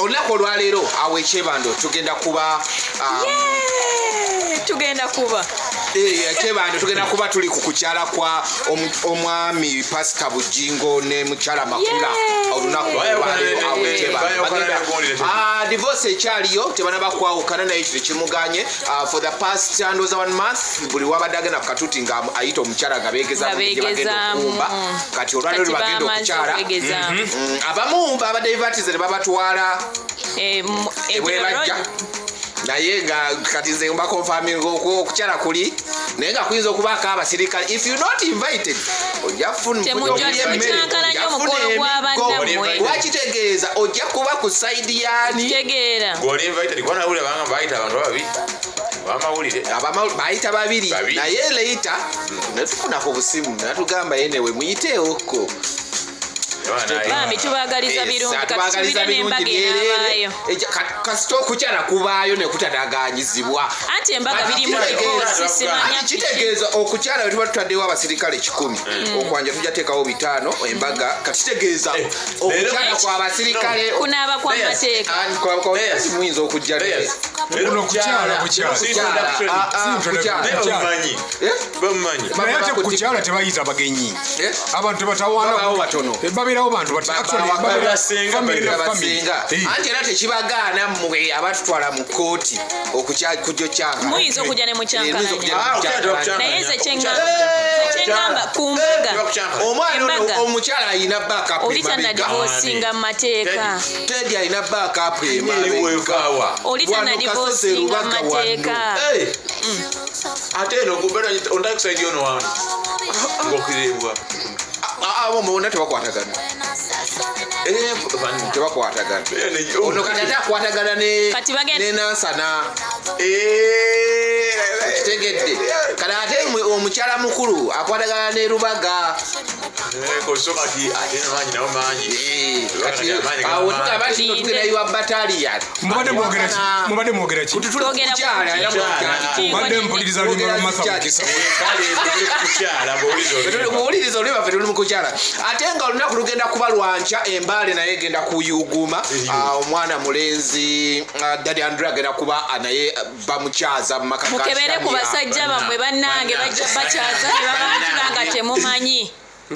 olunaku olwaleero awo ekyebando tugenda kuba ekyebando tugenda kuba tuli ku kukyala kwa omwami Pasika Bujingo ne mukyala Makula olunaku olwaleero awo ekyebando divorce ekyaliyo tebanaba kwawukana naye kino kimuganye for the past ndoza 1 month buli wabadde agenda ku katuuti nga ayita omukyala nga beegeza okumba kati olwaleero bagenda okukyala abamu babadde bibatize ne babatwala ebwebajja naye nga kati nze mbakonfaming okukyala kuli naye nga kuyinza okubaako abasirikale if you not invited ojja wakitegeeza ojja kuba ku saidi yani bayita babiri naye leita netufunako obusimu natugamba yenewe muyiteewoko Bami tubagaliza birungi katubira n'embaga erabaayo kasita okukyala kubaayo ne kutadaganyizibwa anti embaga biri mu kikosi simanya kitegeeza okukyala tuba tutaddewo abasirikale 10 okwanja tujja teekawo 5 embaga katitegeeza okukyala kwa abasirikale kunaaba kwa mateeka muyinza okujja kukyala tebayita bagenyi abantu tebatawaana batono babirawo bantu basinga anti era tekibagaana mmwe abatutwala mu kooti okujjo kyanga muyinza okujja ne mukyankalanya naye nze kyengamba kumbaga omwana omukyala alina backup olitanadivosinga mu mateeka tedi alina backup emabega olitanadivosinga mu mateeka ate eno kubeera ondaki saidi ono wano ng'okirebwa abo mbona tebakwatagana tebakwatagana ono kati ate akwatagana ne Nansana kitegedde kati ate omukyala mukulu akwatagana ne Rubaga awo tugamba kino tugerayiwa battalion mubadde mwogera ki badde mpuliriza lulimi lw'Masaka muwuliriza oli baffe tuli mu kukyala ate nga olunaku lugenda kuba lwanca Embale naye egenda kuyuguma omwana mulenzi Daddy Andrew agenda kuba naye bamukyaza mu maka mukebere ku basajja bamwe bannange bajja bakyaza ne babantula nga temumanyi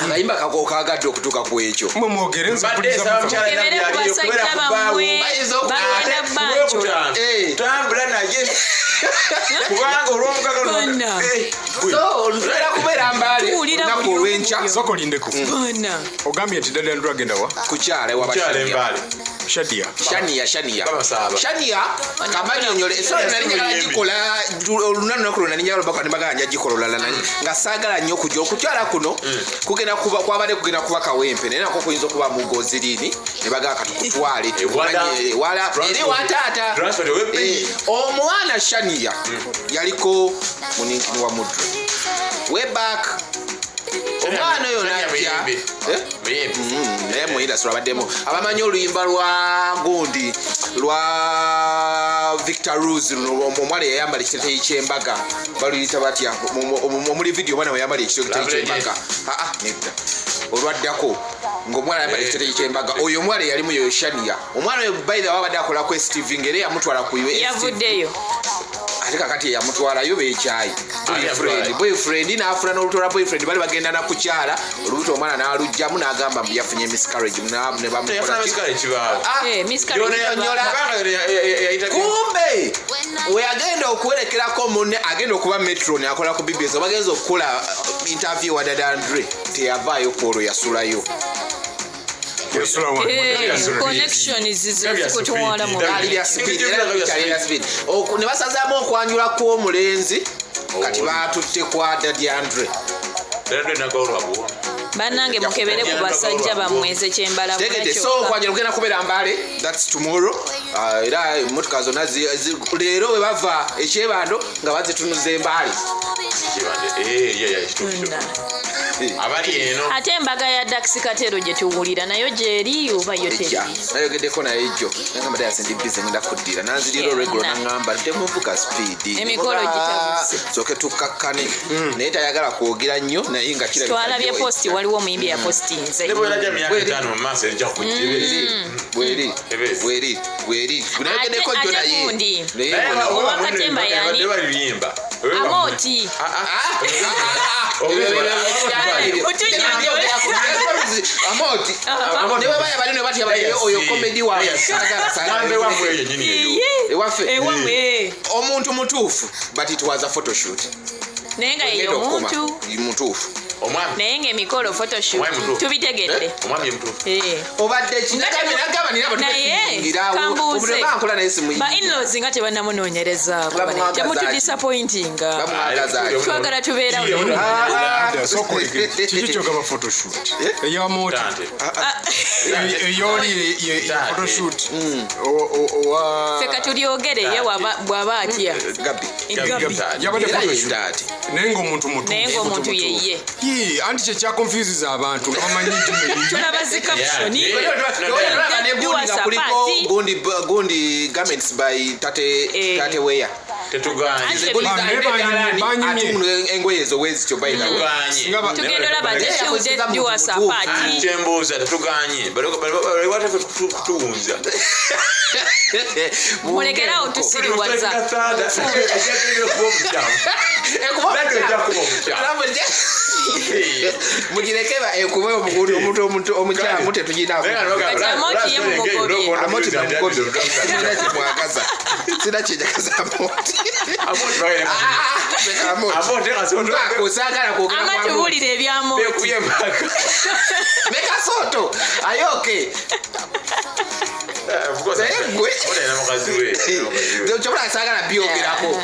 akayimba kakokagadde okutuuka ku ekyo mwogere nze mukebere ku basajja bamwe balwana bbanjo tambula naye kubanga olw'omukaga era kubeera Mbale olunaku olw'enkya soko lindeko ogambye nti Daddy Andrew agenda wa kukyala ewabashania Shania kamanyonyole esolo nali njagala gikola olunaku lwo nali njagala bako nembaga nja gikola olala nga saagala nnyo kujja okukyala kuno kugenda kuba kwabadde kugenda kuba kawempe naye nako kuyinza okuba mugozi lini ne baga katukutwale wala eri wataata omwana Shania yaliko muninkini wa muddu way back omwana oyo najja naye muyinda solabaddemu abamanyi oluyimba lwa gundi lwa Victor Rose omwala yayambala ekiteteyi ky'embaga baluyita batya omuli video omwana weyambala ekiteteyi ky'embaga nedda olwaddako ng'omwana yayambala ekiteteyi ky'embaga oyo omwala yalimu yoyo Shania omwana oyo baitha wabadde akolako STV ngeri yamutwala ku yavuddeyo ate kakati yamutwalayo beekyayi boyfriend n'afuna n'olutola boyfriend bali bagenda na kukyala olubuto omwana n'alugjamu n'agamba mbu yafunye miscarriage ne kumbe weyagenda okuwerekerako munne agenda okuba metro neakola ku BBS obagenza okukola interview wa Daddy Andrew teyavaayo kwolwo yasulayo ne basazaamu okwanjula kw'omulenzi kati batutte kwa Daddy Andrew bannange mukebere ku basajja bamweze kyembala so okwanjula kugenda kubeera Mbale that's tomorrow era emotoka zonna leero we bava ekyebando nga bazitunuza Embale abali eno ate embaga ya Dax Katero gye tuwulira nayo gyeri oba yo teri nayogeddeko naye jo nagamba dayasi ndi bize ngenda kuddira nanzirira olweggulo naŋŋamba temuvuga speedi emikolo gitabuse soke tukakkane naye tayagala kwogera nnyo naye nga twalabye posti waliwo omuyimbi ya postinze nebweraja myaka 5 mu maaso ejja bweri nayogeddeko jjo naye owakatemba yani baliyimba Amoti Amoti ne baba yabalino batya oyo comedy wa ewaffe omuntu mutuufu but it was a photo shoot naye nga yeyo omuntu mutuufu naye nga emikolo photoshoot tubitegedde obadde kinagamba ninabankola naye simuyi ba in-laws nga tebannamunoonyereza temutudisappointinga twagala tubeera kiki kyogaba photoshoot eyamoti eyoli photoshoot ffe katulyogereye bw'aba atya yabadde photoshoot naye ng'omuntu yeye anti kyekyakonfusiza abantu ngabamanyi tulaba zikapshoni gundi garments by tate weya engoye ezo wezityo tugenda olaba zishuude sapati kyembuuza tetuganye tuwunza mulekerawo tusiriwaza mugirekeba ekuba omuntu omukyamu tetuginamukimwagaza sina kyenjagaza osagala kwogeraamatuwulire ebyamoti mekasoto ayoke kyobola sagala byogerako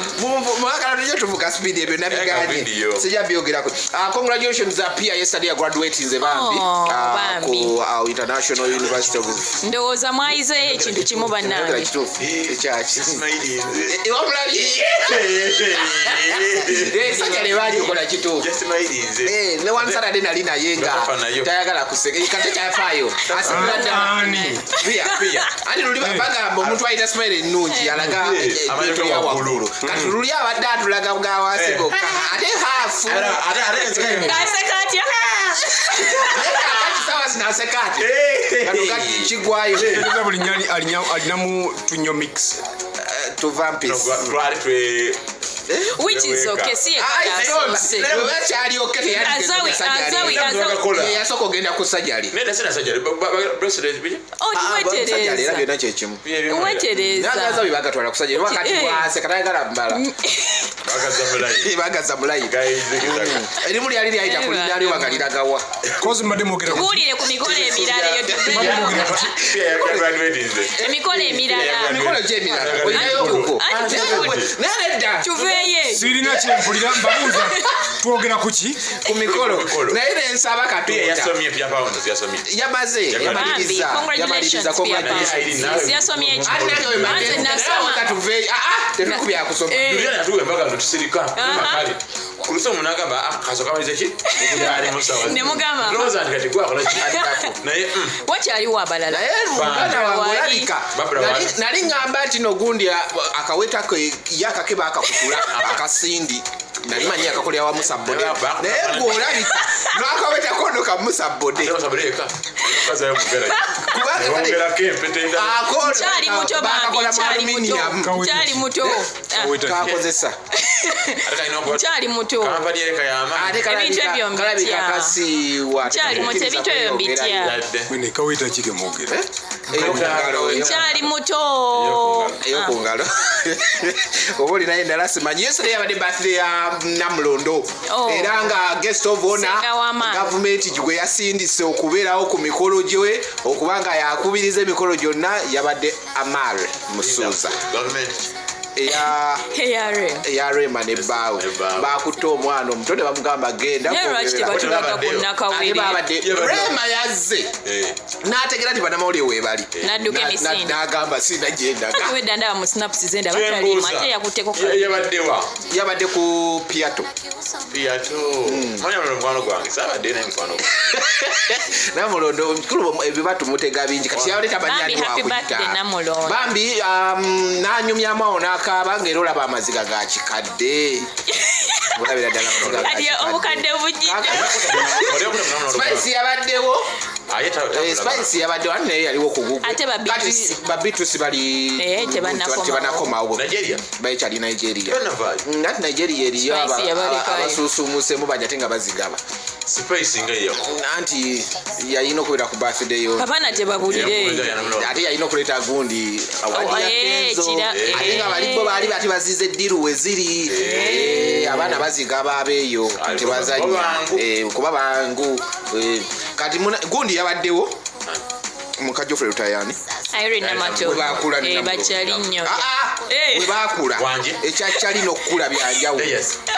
mwagala tujo tuvuga speed ebyo nabiganye sijja byogerako congratulations appear yesterday graduating ze bambi ku International University of ndowooza mwayizeeyo ekintu kimu bannange sajja lebaagikola kituufu ne one Saturday nali naye nga tayagala kuseka kate kyafaayo asibiraddaani ani luli bagamba omuntu alina smile ennungi alaga ebintu bya waggulu kati luli abadde atulaga bwa wansi gokka ate haafu aseka atya sawa sinaseka ati kati kigwayo buli nyali alinamu tunyo mix to vampires which is okay see kyali okay yasoko genda ku sajali nenda sina sajali era byonna kyekimu wetereza bagatwala ku sajali wakati bwase katayagala mbala bagaza mulayi erimu lyali lyayita kulinali wagaliragawa tuwulire ku mikolo emirala emikolo emikolo gyemirala olinayobuko nedda tuveeye sirina kyempulira mbabuuza twogera kuki ku mikolo naye nensaba katonda yamaze yamaliriza yasomye tetukubya kusoma kulusa omuntu agamba kaso kamaliza ki nemugamba naye wakyaliwo abalala naye muganda wange olabika nali ŋŋamba nti nogundi akaweta yakakeba akakutula akasindi nali manyi akakolera wa musabode naye gweolabika nakaweta kono ka musabode kyali muto bambi kyali muto kakozesa kyali muto ebintu ebyo mbitya kyali muto ebintu ebyo mbitya kaweta kikemwogera kyali muto eyokungalo oba olinaye endala simanyi yesterday yabadde birthday ya Namulondo era nga guest of honor gavumenti gwe yasindise okubeerawo ku mikolo gye okuba nga yakubiriza emikolo gyonna yabadde Amal Musuuza eya Rema ne bbaawe bakutte omwana omuto ne bamugamba genda Rema yazze n'ategera nti bannamawulire weebali n'agamba sinagenda yabadde ku Piato Namulondo omukulu ebyo batumutega bingi kati yaleta banyani wakuyita Bambi nanyumyamu awo n'akaaba ng'era olaba amaziga ga kikadde mulabira ddala Spice yabaddewo Spice yabaddewo ate naye yaliwo ku Google kati babitusi bali tebanakomawo bayikyali Nigeria ate Nigeria eriyo abasuusumusemu bajja ate nga bazigaba anti yayina okubeera ku birthday yo ate yayina okuleeta gundi ate nga balibo baali bati bazize eddiru we ziri abaana bazigaba abeeyo tebazanya kuba bangu kati gundi yabaddewo mukajja ofere lutayani webakula ekyakyalina okukula byanjawulo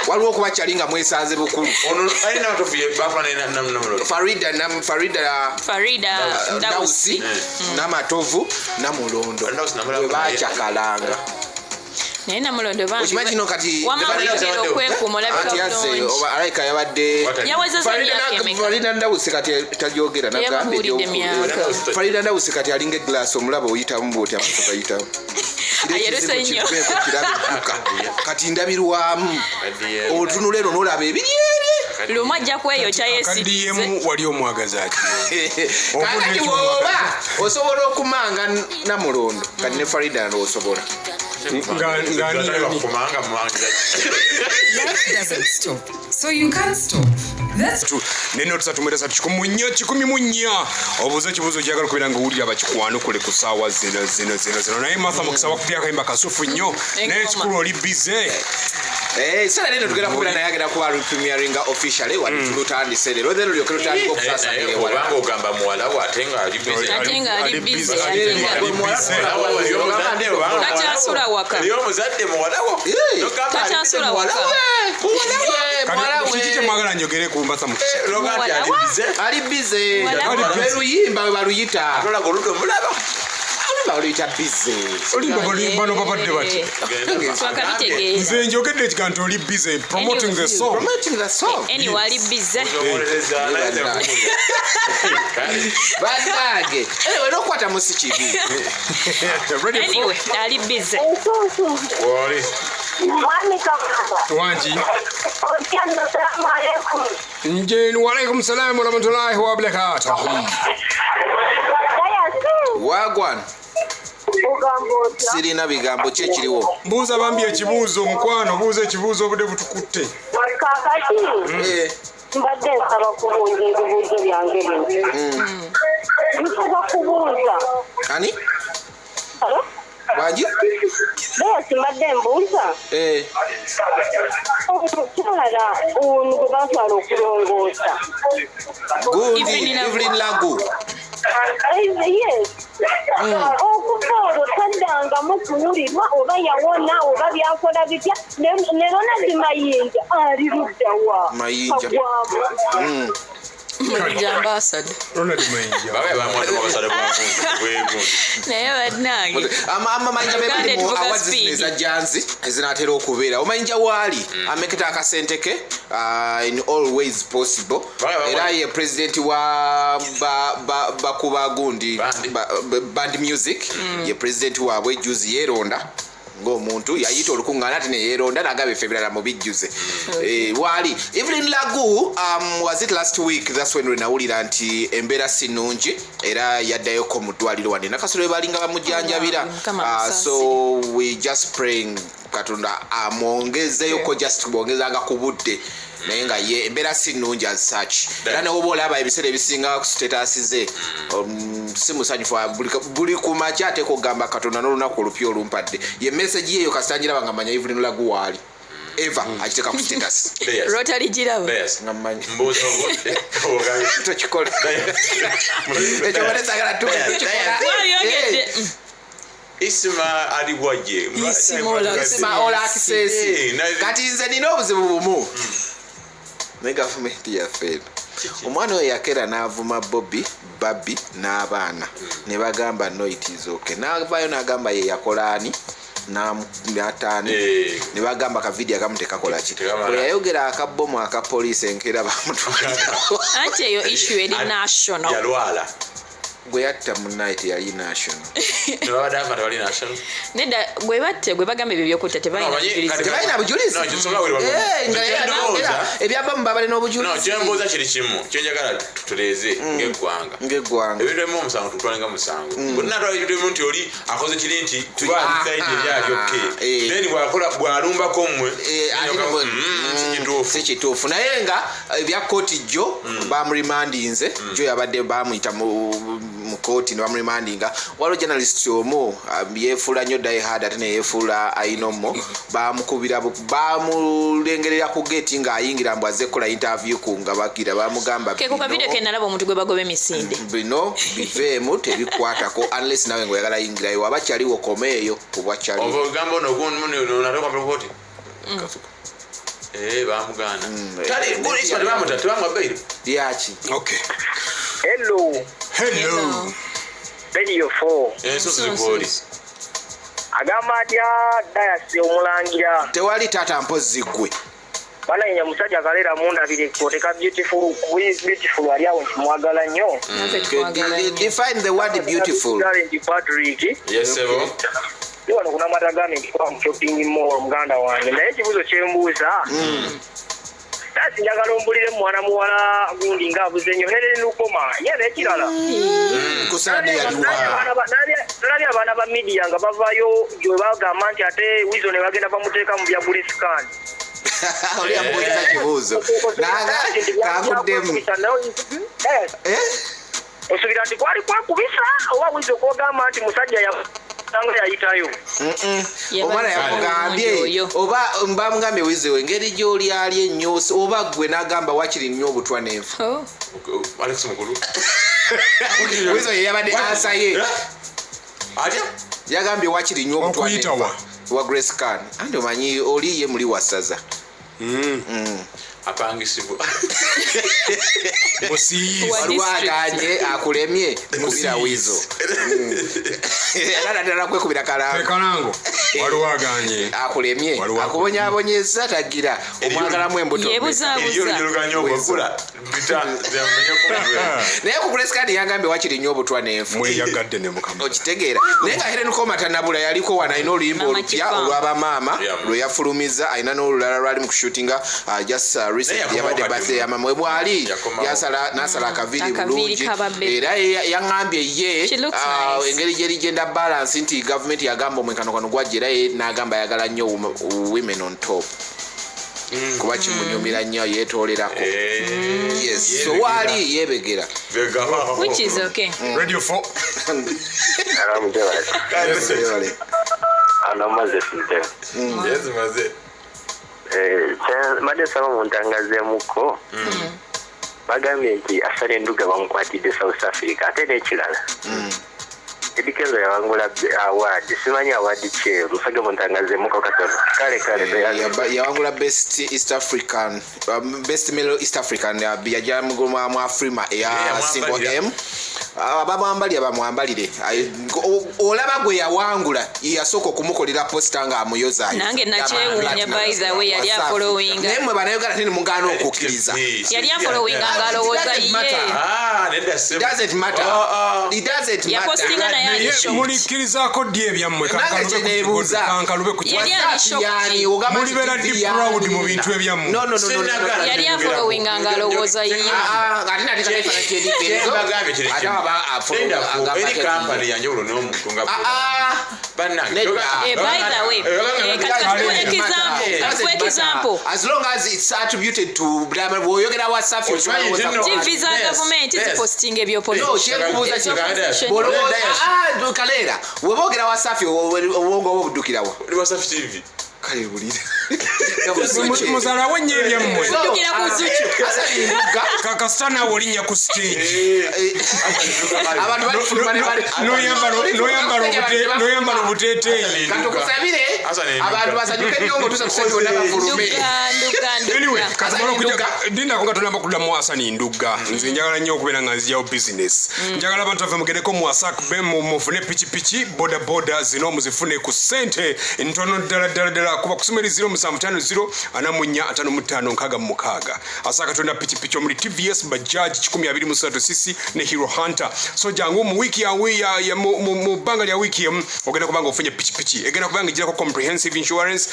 waliwo okuba kyali nga mwesanze bukulu Farida Ndawusi Namatovu Namulondo webakyakalanga naye Namulondo okimanyi kino kati alayika yabadde Farida Ndawusi kati talyogera Farida Ndawusi kati alinga eglaasi omulaba oyitamu bwoti amaaso gayitamu kati ndabirwamu otunula eno n'olaba ebiri eri lumu ajja kweyokya yesidemu wali omwagazi ati kakati woba osobola okumanga Namulondo kati ne Farida n'osobola neno tusatumwera kikumi mu nnya obuuza ekibuuzo gyagala okubeera nga owulira bakikwanukule ku ssaawa zino naye Martha Mukisa wakupya akayimba kasufu nnyo naye ekikulu oli bize sala neno tugenda kubeera naye agenda kuba premieringa officially wali tulutandise leero then olyoke lutandika okusasanira ewala ogamba muwala we ate nga ali bize takyasula waka eriyo omuzadde muwala wo takyasula waka kiki kyemwagala njogere ku Martha Mukisa ali bize luyimba we baluyita atolaga oludda omulaba baluyita bize olimba bano babadde bati nze njogedde ekiga nti oli bize promoting the song wali bize banage wena okukwata musi kibi ali bize wangi nje waalaikum salaam warahmatullahi wabarakatuh wagwan sirina bigambo ki ekiriwo mbuuza bambi ekibuuzo mukwano buuza ekibuuzo obudde butukutte kakati mbadde nsaba kubunja ebibuuzo byange bino nsoba kubuuza ani bangi besi mbadde mbuuza omukyala ono gwe batwala okulongoosa gundi Evelyn Lagu yes okuva olwo taddangamu kuwulirwa oba yawona oba byakola bitya ne Ronald Mayinja ali luddawa Mayinja ambassador Ronald Mayinja naye bannange Mayinja bebalimu awazi ezajjanzi ezinaatera okubeera Mayinja waali ameketa akasente ke in all ways possible era ye president wa bakuba gundi band music ye president waabwe juzi yeronda ng'omuntu yayita olukungaana ati neyeronda nagaba efe ebirala mu bijjuze waali Evelyn Lagu was it last week that's when wenawulira nti embeera si nnungi era yaddayoko mu ddwaliro wadde nakasolo balinga bamujjanjabira so we just praying Katonda amwongezeyoko just kubongezanga ku budde naye nga ye embeera si nnungi as such era newoba olaba ebiseera ebisinga ku status ze si musanyufu buli ku makya ate kugamba Katonda n'olunaku olupya olumpadde ye message yeyo kasitangira banga manya Evelyn Lagu waali eva akiteka ku status Rotary giraba ngamanyi mbuuza tukikola ekyo balesagala tukikola Isima aliwaje Isima all access kati nze nina obuzibu bumu ne government yaffe omwana oyo yakera n'avuma Babi n'abaana ne bagamba no it is okay n'avaayo n'agamba ye yakolani n'ataani ne bagamba ka video akamu tekakola ki bwe yayogera akabomu aka police enkera bamutwalirawo anti eyo issue eri national yalwala gwe yatta munaiti yali national nedda gwe batte gwe bagamba ebyo byokutta tebalina bujulizi ebyaba mu babale n'obujulizi kyembuuza kiri kimu kyenjagala tuleeze ng'eggwanga ebintu ebimu omusango tutwalenga musango bwenatwalirimu nti oli akoze kiri nti tubalisaidi eryalyokke then bwalumbako mmwe si kituufu naye nga ebya kooti jjo bamurimandinze jjo yabadde bamuyita mu kooti ne bamurimandinga waliwo journalist omu yeefuula nnyo diehard ate ne yeefuula ayinomo bamukubira bamulengerera ku gate ng'ayingira mbu azze kukola interview ku nga bagira bamugamba ke ku kavidiyo ke nalaba omuntu gwe bagoba emisinde bino biveemu tebikwatako unless nawe ng'oyagala yingirayo waba kyaliwo komeeyo kubwakyaliwo ogamba ononatokamukooti bamugana tebamwabairo lyaki okay Hello Radio 4 ensozi zigoli agamba atya dayasi omulangira tewali taata mpozi gwe bananya musajja kalera mundabire koteka beautiful ali awo kimwagala nnyo define the word beautiful Patrick yes sebo wano kuna matagame kwa shopping mall muganda wange naye ekibuzo kyembuuza That's njagala ombulire mwana muwala gundi ngaabuze nnyo Helen Lukoma yene ekirala kusande yaliwa nali abaana ba media nga bavaayo gye bagamba nti ate wizo ne bagenda bamuteeka mu bya bulisikani oli ambuuliza kibuuzo nanga kakuddemu osubira nti kwali kwakubisa oba wizo kwogamba nti musajja yayitayo omwana yamugambye oba bamugambye wizewe engeri gy'oli ali ennyo oba gwe n'agamba wakiri nnyo obutwa n'enfu Alex mukulu wizo ye yabadde ansa ye atya yagambye wakiri nnyo obutwa n'enfu wa Grace Khan andi omanyi oli ye muli wasaza apangisibwa walwaganye akulemye mukubira wizo era kwekubira kalango walwaganye akulemye akubonyabonyeza tagira omwagalamu embuto naye ku Grace Khan yagambye wakiri nnyo obutwa n'enfu mweyagadde ne mukama okitegeera naye nga Helen Lukoma tanabula yaliko wano alina oluyimba olupya olw'abamaama lwe yafulumiza alina n'olulala lwali mu kushutinga just recently yabadde birthday ya mama bwali nasala akaviri bulungi era yaŋambye ye engeri gyeri genda balance nti government yagamba omwenkanokwano gwajja era ye n'agamba ayagala nnyo women on top kuba kimunyumira nnyo yeetoolerako yes so waali yebegera which is okay Radio 4 anomaze sinte yes maze madde saba muntangazeemuko bagambye nti asala enduga bamukwatidde South Africa ate n'ekirala Edikenzo yawangula award simanyi award ki musage muntangazeemuko katono kale yawangula best East African best male East African yajja mu Afrima eya single M abamwambali abamwambalire olaba gwe yawangula yasooka okumukolera posta nga amuyoza nange nakyewuunya by the way yali afollowing naye mwe banayogala tini mugaana okukkiriza yali afollowing nga alowooza ye doesn't matter it doesn't yapostinga naye mulikkirizaako ddi ebyammwe kankalube ku mulibeera ddi proud mu bintu ebyammwe yali afollowing nga alowooza ye eri kampani yanjawulo n'omuntu nga by the way example as long as it's attributed to bwoyogera wasafi TV za gavumenti zipostinga ebyopolisi kalera weboogera wasafi obwongo oba obuddukirawa wasafi TV kale bulira Muzala wenye byammwe. Tukira ku Zuchu. Asali Nduga. Kakasana wolinya ku stage. Abantu balifuluma ne bali. Noyambala obuteeteeyi. Katukusabire. Abantu basanyuke nnyo ngotusa kusajja onna bafulume. Anyway, katamala okuja dinda ko gatonamba kuddamu Asani Nduga. Nze njagala nnyo okubeera nga nzijawo business. Njagala abantu baffe mugereko mu Asak mufune piki boda zino muzifune ku ssente ntono ddala kuba kusumeri 0750 44556 Asaka tunda piki omuli TVS Bajaj 123 cc ne Hero Hunter. So jangu mu wiki ya mu banga lya wiki ogenda kubanga ofunye piki egenda kubanga gira ko comprehensive insurance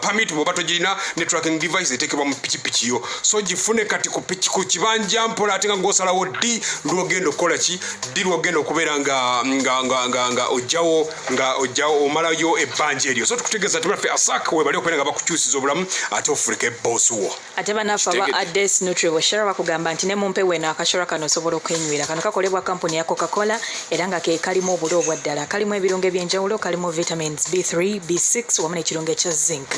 permit bobato girina ne tracking device etekebwa mu piki yo. So gifune kati ku kibanja mpola atenga ngosalawo di lwogendo kola ki di lwogendo okubeera nga ojjawo omalayo ebbanja eryo. So tukutegeeza tebaffe Asaka we bali okubeera nga bakukyusiza obulamu ate ofulike boss wo. Ate banafa ba Ades Nutrition share bakugamba nti ne mumpe wena akashora kano osobola okwenywera. Kano kakolebwa kampuni ya Coca-Cola era nga ke kalimu obulo obwaddala. Kalimu ebirungo ebyenjawulo, kalimu vitamins B3, B6 wamu n'ekirungo ekya zinc.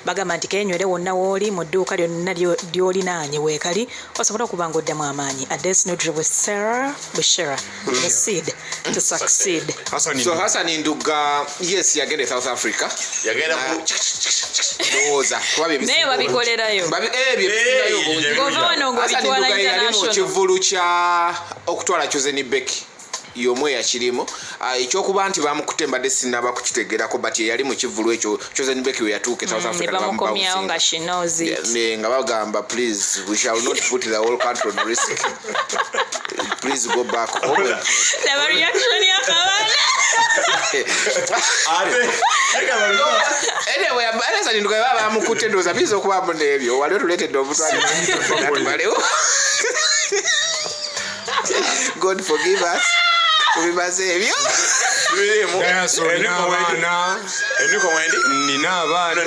Bagamba nti kenywere wonna wooli mu dduuka lyonna ly'olinaanye weekali osobola okuba nga oddamu amaanyi. Ades Nutrition share the seed to succeed. So Hasani Nduga, yes, yagenda South Africa. Yagenda Doza. Ne babikolerayo. Hasani Nduga yali mu kivulu kya okutwala Chozeni Beki. Yomwe ya kirimo ekyokuba nti bamukutemba sinaba kukitegerako but yali mu kivulu ekyo Chozeni Beki we yatuuke South Africa bamukomyawo nga she knows it. Nga bagamba please we shall not put the whole country on risk. Please go back home. The reaction ya kawana. Anyway, Hasani Nduga baba bamukute ndoza bizo kuba mbonebyo wali tuleted obutwali. God forgive us. Ebyo nina abaana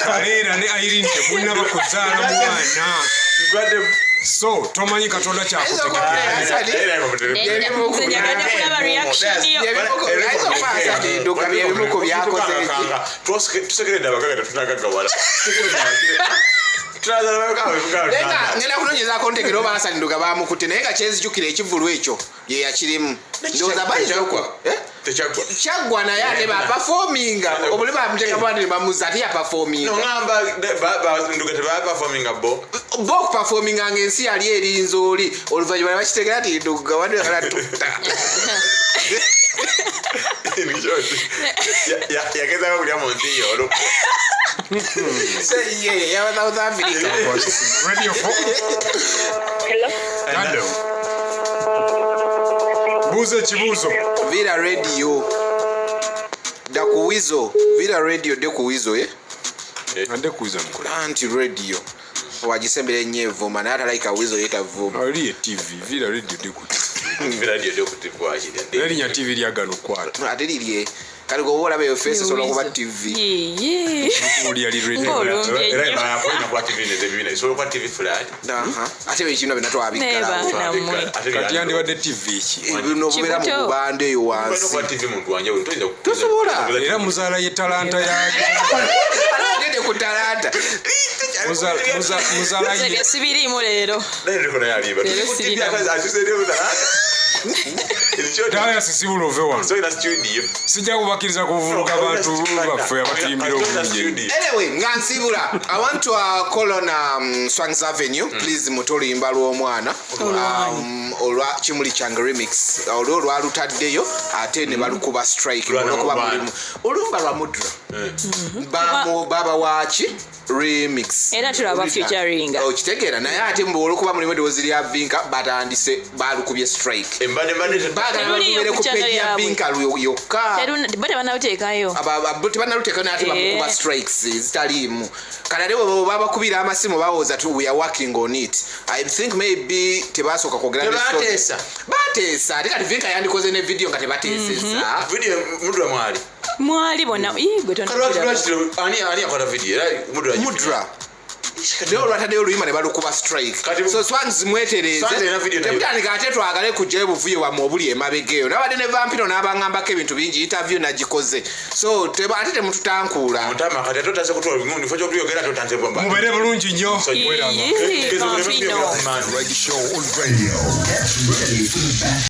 kaleera ne Irene temulina bakuzaala mwana so tomanyi Katonda ngenda kunonyeza kontekero oba Hasani Nduga bamukute naye nga kyenzijukira ekivulu ekyo ye yakirimu ndoza bayiokwa kyagwa naye ate baperforminga obuli bamuteeka bwandi bamuza ate yaperforminga Nduga tebaperforminga bo okuperforminga ng'ensi yali erinza oli oluvannyuma bakitegeera nti Nduga wandi yakala tutta yagezako kulya mu nsi yo Say yeah, South Africa. Radio 4. Hello. Buze chibuzo. Vira radio. Da kuwizo. Vira radio de kuwizo Ande kuwizo mkola. Anti radio. Wagisembele nyevo mana hata like wizo yeta vuma. Ali TV. Vira radio de ku. Vira radio de ku TV wajide. Eri nya TV lya gano kwala. Ate liliye. Kali go wola be face so kuba TV. Uli ali radio. Era ba kwa TV ne bibina. So kwa TV flat. Ate be kino binatwa abikala. Kati yandi wadde TV ki. Bino bubera mu bande yo wansi. Kwa TV muntu wanje utoza kusobola. Era muzala ye talanta ya. Ngende ku talanta. Muzala ye sibiri mu lero. Lero kono yali ba. TV azisede muzala. Daya sisibulo vewa. So ina studio. Sijja kubakiriza kuvuluka abantu baffe abatimbira obulungi. Anyway, ngansibula. I want to call on Swangs Avenue. Please mutolo imbalu omwana. Olwa Kimuli Changa remix. Olwa lutaddeyo ate ne balukuba strike. Olwa mulimu. Olumba lwa Mudra. Baba wachi remix. Era tulaba featuring. Kitegeera naye ate mbolo kuba mulimu doziri ya Vinka batandise balukubye strike. Embade baga nabere ku page ya Vinka yokka. Bade banawutekayo. Banaluteka ate bakuba strikes zitalimu. Kana leo baba kubira amasimu bawoza tu we are working on it. I think maybe tebasoka kogera batesa ate kati Vinka yandikoze ne video ngate batesa. Video Mudra mwali bona gwe ani akora video Mudra leo lwataddeyo oluyima ne balukuba strike so Swangs mwetereze temutandika ate twagale kujjayo buvuye wamu obuli emabegeeyo nabadde ne Vampiro n'abaŋŋambako ebintu bingi interview nagikoze so ate temututankuula mutama kati totaze kutwala bingundi fo kyokuyogera totantebwa mubere bulungi nnyo Vampiro. Reggae Show on radio. Get ready for the best.